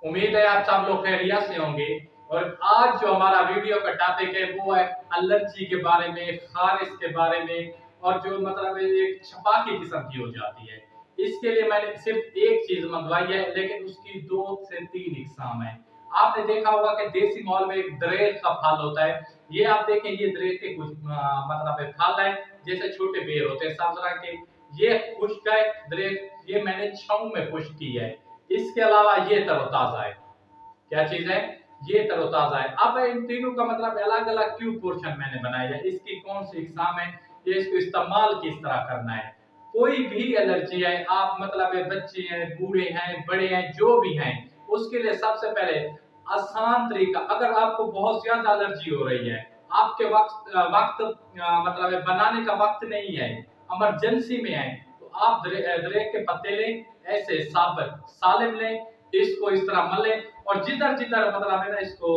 उम्मीद है आप सब लोग खैरियत से होंगे। और आज जो हमारा वीडियो का टॉपिक है वो है एलर्जी के बारे में, खारिश के बारे में, और जो मतलब एक छपाकी किस्म की हो जाती है। इसके लिए मैंने सिर्फ एक चीज मंगवाई है, लेकिन उसकी 2 से 3 इकसाम है। आपने देखा होगा कि देसी मॉल में एक दरेक का फल होता है। ये आप देखें, ये दरेक के कुछ मतलब फल है, जैसे छोटे बेर होते हैं सब्ज रंग के। ये खुश्क है दरेक, ये मैंने छाऊ में खुश्क की है। इसके अलावा ये तरोताजा है। क्या चीज है? ये तरोताजा है। अब इन तीनों का मतलब अलग अलग क्यों पोर्शन मैंने बनाया है, इसकी कौन सी इकसाम है, ये इसको इस्तेमाल किस तरह करना है। कोई भी एलर्जी है, आप मतलब बच्चे हैं, बूढ़े हैं, बड़े हैं, जो भी हैं, उसके लिए सबसे पहले आसान तरीका, अगर आपको बहुत ज्यादा एलर्जी हो रही है, आपके वक्त मतलब बनाने का वक्त नहीं है, इमरजेंसी में है, तो आप दरेक के पत्ते लें, ऐसे साबुत सालिम लें, इसको इस तरह मलें, और जिधर जिधर मतलब है ना, इसको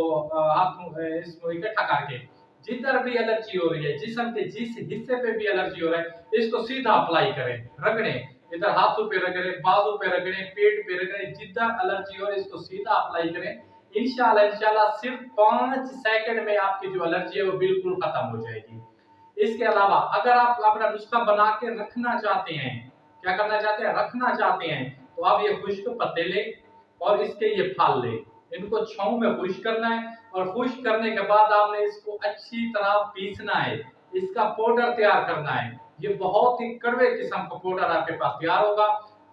हाथों इसको इकट्ठा करके जिधर भी एलर्जी हो रही है, जिस्म के जिस हिस्से पे भी एलर्जी हो रहा है, इसको सीधा अप्लाई करें, रगड़ें, इधर हाथों पे रगड़ें, बाजू पे रगड़ें, पेट पे रगड़ें, जिधर एलर्जी हो रही है इसको सीधा अप्लाई करें। इंशाल्लाह इंशाल्लाह सिर्फ 5 सेकंड में आपकी जो एलर्जी है वो बिल्कुल खत्म हो जाएगी। इसके अलावा अगर आप अपना नुस्खा बना के रखना चाहते हैं, क्या करना चाहते हैं, रखना चाहते हैं, तो आप ये खुश्क पत्ते लें और इसके ये फल लें, इनको छाऊ में खुश्क करना है, और खुश्क करने के बाद आपने इसको अच्छी तरह पीसना है, इसका पाउडर तैयार करना है। ये बहुत ही कड़वे किस्म का पाउडर आपके पास तैयार होगा।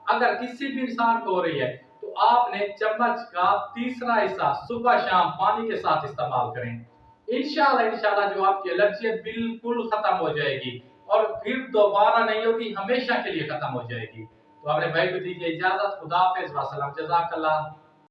अगर किसी भी इंसान को हो रही है, तो आपने चम्मच का तीसरा हिस्सा सुबह शाम पानी के साथ इस्तेमाल करें। इंशाल्लाह इंशाल्लाह जो आपकी एलर्जी है बिल्कुल खत्म हो जाएगी, और फिर दोबारा नहीं होगी, हमेशा के लिए खत्म हो जाएगी। तो अपने भाई को दीजिए इजाजत। खुदा हाफिज, वसलाम, जज़ाकल्लाह।